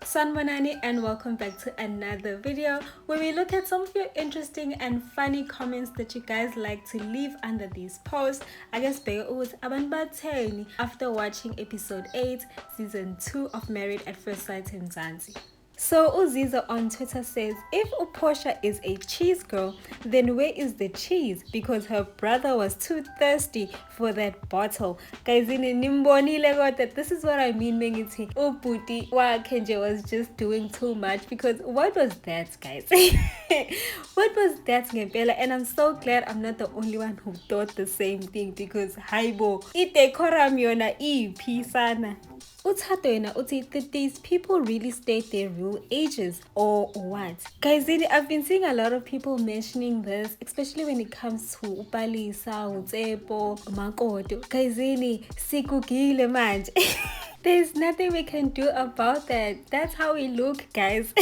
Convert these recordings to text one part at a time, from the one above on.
Sanwanani, and welcome back to another video where we look at some of your interesting and funny comments that you guys like to leave under these posts. I guess after watching episode 8 season 2 of Married at First Sight in Zanzi. So Uziza on Twitter says, if Uposha is a cheese girl, then where is the cheese? Because her brother was too thirsty for that bottle. Guys, this is what I mean when it's Uputi Kenje was just doing too much. Because what was that, guys? What was that, Ngempela? And I'm so glad I'm not the only one who thought the same thing, because haibo ite koram yona pisana. Did these people really state their real ages or what? Guys, I've been seeing a lot of people mentioning this, especially when it comes to Upalisa, Tshepo, Makoto. Guys, sikugile manje. There's nothing we can do about that. That's how we look, guys.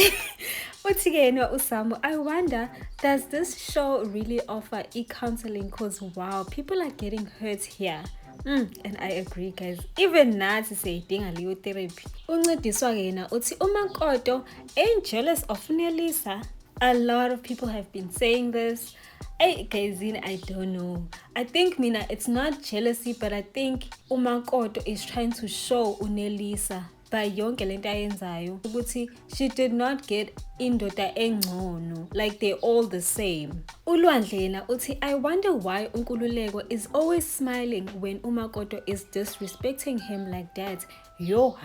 I wonder, does this show really offer e-counseling? Because wow, people are getting hurt here. And I agree, guys. Even nathi siyidinga leyo therapy. Uncediswa yena uthi uMakoto ain't jealous of Nelisa. A lot of people have been saying this. Hey guys, I don't know. I think it's not jealousy, but I think uMakoto is trying to show uNelisa by yonke lento ayenzayo ukuthi she did not get indoda engcono, like they're all the same. Ulwandle uthi, I wonder why Nkululeko is always smiling when uMakoto is disrespecting him like that. Yo,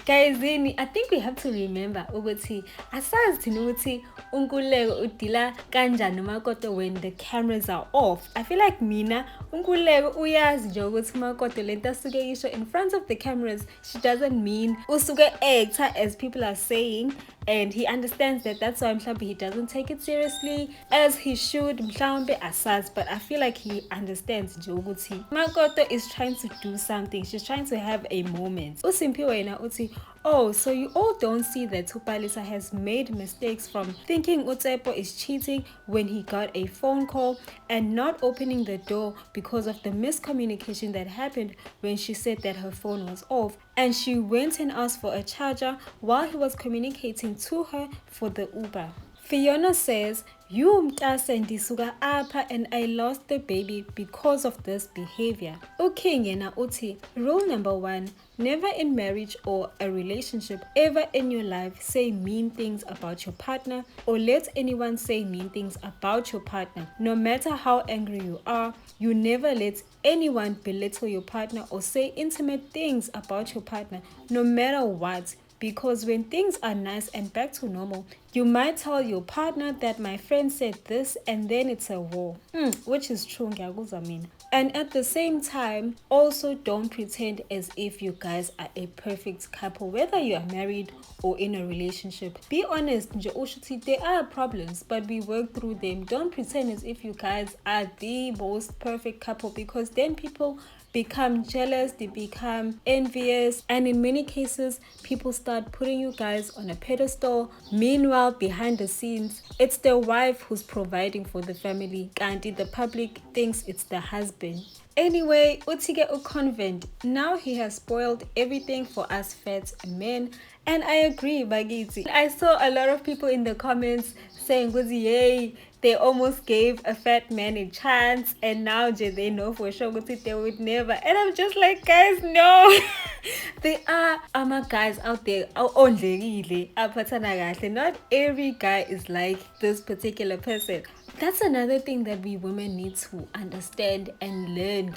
guys, I think we have to remember ukuthi asazi thina ukuthi Nkululeko udila kanjani uMakoto when the cameras are off. I feel like Nkululeko uyazi nje ukuthi uMakoto lento asuke isho in front of the cameras, she doesn't mean usuke actor as people are saying, and he understands that. That's why he doesn't take it seriously as he should. But I feel like he understands nje Makoto is trying to do something. She's trying to have a moment. Oh, so you all don't see that Tupalisa has made mistakes from thinking Tshepo is cheating when he got a phone call and not opening the door because of the miscommunication that happened when she said that her phone was off and she went and asked for a charger while he was communicating to her for the Uber. Fiona says, you mtase ndisuka apha and I lost the baby because of this behavior. King yena uthi, rule number 1, never in marriage or a relationship ever in your life say mean things about your partner or let anyone say mean things about your partner. No matter how angry you are, you never let anyone belittle your partner or say intimate things about your partner, no matter what. Because when things are nice and back to normal, you might tell your partner that my friend said this and then it's a war. Which is true, and at the same time, also don't pretend as if you guys are a perfect couple, whether you are married or in a relationship. Be honest, there are problems, but we work through them. Don't pretend as if you guys are the most perfect couple, because then people become jealous, they become envious, and in many cases people start putting you guys on a pedestal. Meanwhile, behind the scenes, it's the wife who's providing for the family, and the public thinks it's the husband. Anyway, Utige Convent, now he has spoiled everything for us fat men. And I agree, Bagiti. I saw a lot of people in the comments saying, yay, they almost gave a fat man a chance, and now they know for sure they would never. And I'm just like, guys, no. There are guys out there, not every guy is like this particular person. That's another thing that we women need to understand and learn.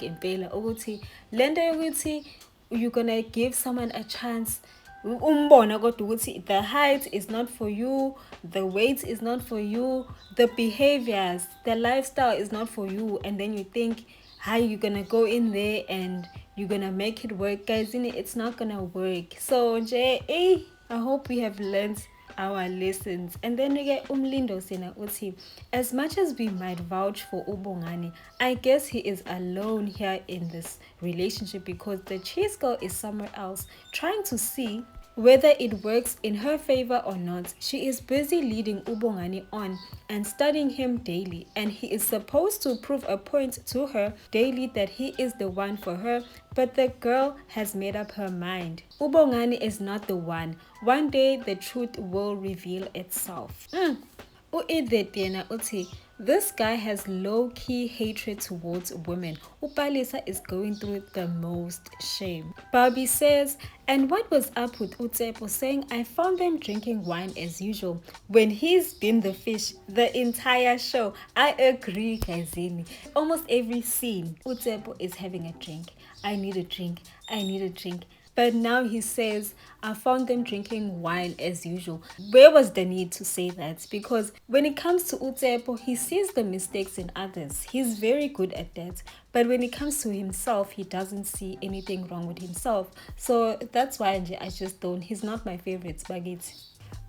You're gonna give someone a chance. The height is not for you, the weight is not for you, the behaviors, the lifestyle is not for you, and then you think how you gonna go in there and you're gonna make it work. Guys, it's not gonna work. So I hope we have learned our lessons. And then we get Umlindo Sena Uti. As much as we might vouch for Ubongani, I guess he is alone here in this relationship, because the cheese girl is somewhere else trying to see Whether it works in her favor or not, she is busy leading Ubongani on and studying him daily, and he is supposed to prove a point to her daily that he is the one for her, but the girl has made up her mind. Ubongani is not the one. One day the truth will reveal itself. U-Edith yena uthi, this guy has low-key hatred towards women. Upalisa is going through the most shame. Barbie says, and what was up with Tshepo saying, I found them drinking wine as usual when he's been the fish the entire show? I agree, Kazini. Almost every scene, Tshepo is having a drink. I need a drink. I need a drink. But now he says, I found them drinking wine as usual. Where was the need to say that? Because when it comes to Tshepo, he sees the mistakes in others. He's very good at that. But when it comes to himself, he doesn't see anything wrong with himself. So that's why I just don't. He's not my favorite spaghetti.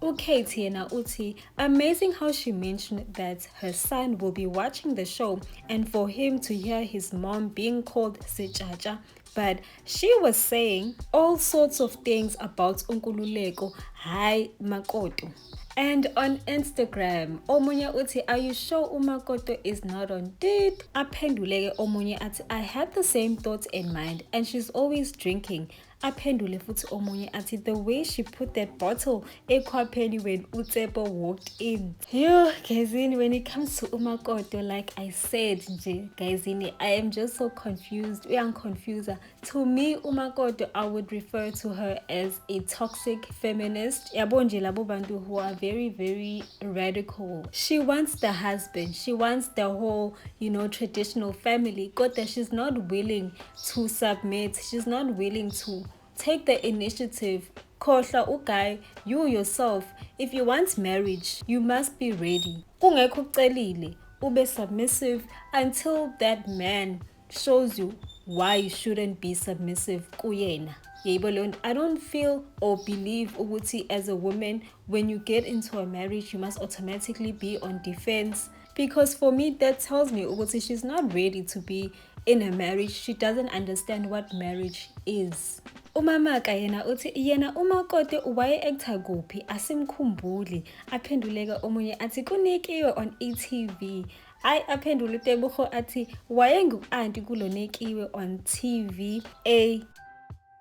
Okay, Tiena Uti, amazing how she mentioned that her son will be watching the show and for him to hear his mom being called Sechacha. But she was saying all sorts of things about Unkululeko, hi Makoto. And on Instagram, Omunye uthi, are you sure Umakoto is not on date? Aphenduleke Omunye ati, I had the same thoughts in mind and she's always drinking. Aphendule futhi Omunye ati, the way she put that bottle ekhwapheni when Tshepo walked in. Yo, guysini, when it comes to Umakoto, like I said, guysini, I am just so confused. We are confused. To me, Umakoto, I would refer to her as a toxic feminist. Yabo nje labo bantu who are very, very radical. She wants the husband. She wants the whole, traditional family. God, that she's not willing to submit. She's not willing to take the initiative. Khohla uguy, you yourself, if you want marriage, you must be ready. Kungekho ucelile, ube submissive until that man shows you why you shouldn't be submissive kuyena. I don't feel or believe ukuthi as a woman, when you get into a marriage, you must automatically be on defense. Because for me, that tells me ukuthi she's not ready to be in a marriage. She doesn't understand what marriage is. Umamaka yena uthi yena umakoti waye-actor kuphi asimkhumbuli. Aphenduleka omunye athi kunekiwe on e-TV. Aphendule uTebogo athi wayengu-anti kulonekiwe on TV a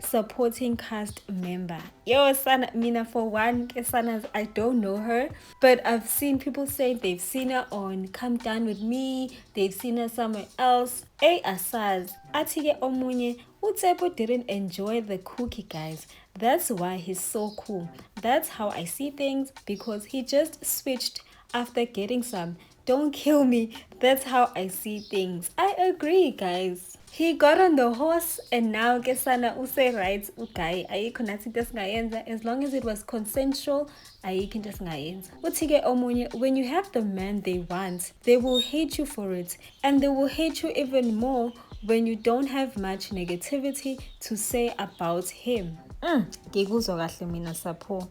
supporting cast member. Yo, Sana, Mina, for one, Sana, I don't know her, but I've seen people say they've seen her on Come Down With Me, they've seen her somewhere else. Asaz, Atige Omunye, Tshepo didn't enjoy the cookie, guys. That's why he's so cool. That's how I see things, because he just switched after getting some. Don't kill me. That's how I see things. I agree, guys. He got on the horse and now Kesana use rights ukai. Ayikho nathi into esingayenza. As long as it was consensual, ayikho into esingayenza. Uthike omunye, when you have the man they want, they will hate you for it. And they will hate you even more when you don't have much negativity to say about him. Ngikuzwa kahle mina Tshepo.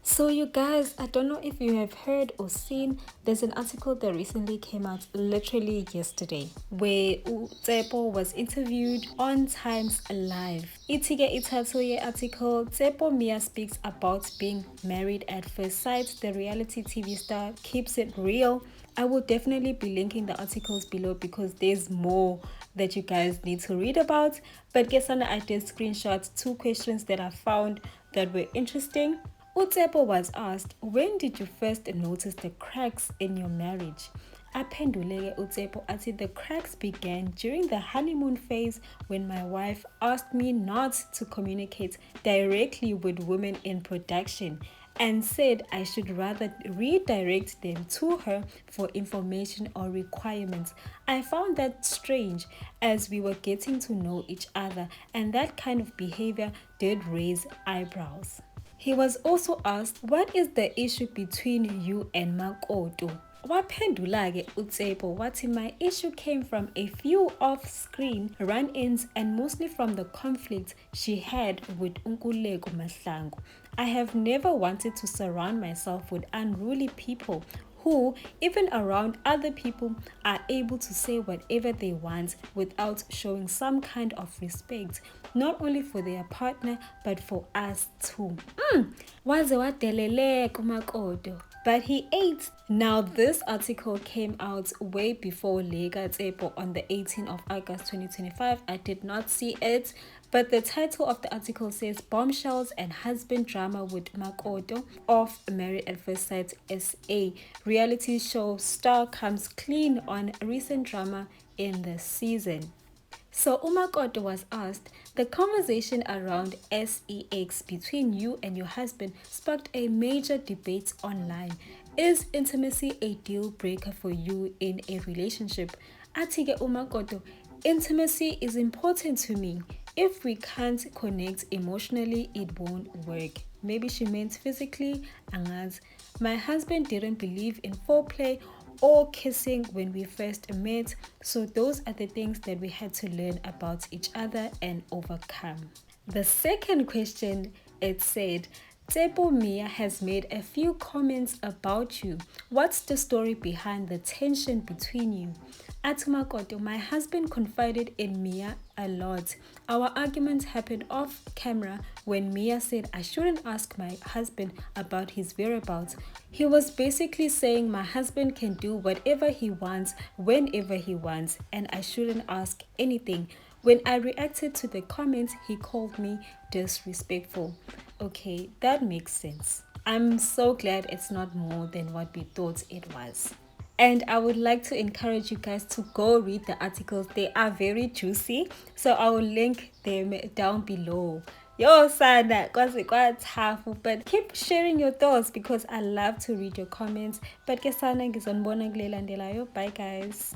So you guys, I don't know if you have heard or seen, there's an article that recently came out literally yesterday where Tshepo was interviewed on Times Live. Itige ithathu article, Tshepo Mia speaks about being married at first sight. The reality TV star keeps it real. I will definitely be linking the articles below because there's more that you guys need to read about. But Gesana, I did screenshot 2 questions that I found that were interesting. Tshepo was asked, when did you first notice the cracks in your marriage? Aphenduleke Tshepo ati, the cracks began during the honeymoon phase when my wife asked me not to communicate directly with women in production and said I should rather redirect them to her for information or requirements. I found that strange as we were getting to know each other, and that kind of behavior did raise eyebrows. He was also asked, what is the issue between you and Makoto? Waphendula-ke Tshepo wathi, my issue came from a few off-screen run-ins and mostly from the conflict she had with Nkululeko Mahlangu. I have never wanted to surround myself with unruly people who, even around other people, are able to say whatever they want without showing some kind of respect, not only for their partner but for us too. Waze wadeleleka umakoti, but he ate. Now this article came out way before Lega Tshepo on the 18th of August 2025. I did not see it, but the title of the article says Bombshells and Husband Drama with Makoto of Married at First Sight SA. Reality show star comes clean on recent drama in the season. So Umakoto was asked, the conversation around sex between you and your husband sparked a major debate online. Is intimacy a deal breaker for you in a relationship? Atige Umakoto, intimacy is important to me. If we can't connect emotionally, it won't work. Maybe she meant physically, and my husband didn't believe in foreplay or kissing when we first met, so those are the things that we had to learn about each other and overcome. The second question, it said, Tshepo Mia has made a few comments about you. What's the story behind the tension between you? Atumakoto, my husband confided in Mia a lot. Our arguments happened off camera when Mia said I shouldn't ask my husband about his whereabouts. He was basically saying my husband can do whatever he wants, whenever he wants, and I shouldn't ask anything. When I reacted to the comments, he called me disrespectful. Okay, that makes sense. I'm so glad it's not more than what we thought it was. And I would like to encourage you guys to go read the articles. They are very juicy. So I will link them down below. Yo, sana, because it got tough. But keep sharing your thoughts because I love to read your comments. But ke sana ngizonibona kulelandelayo. Bye guys.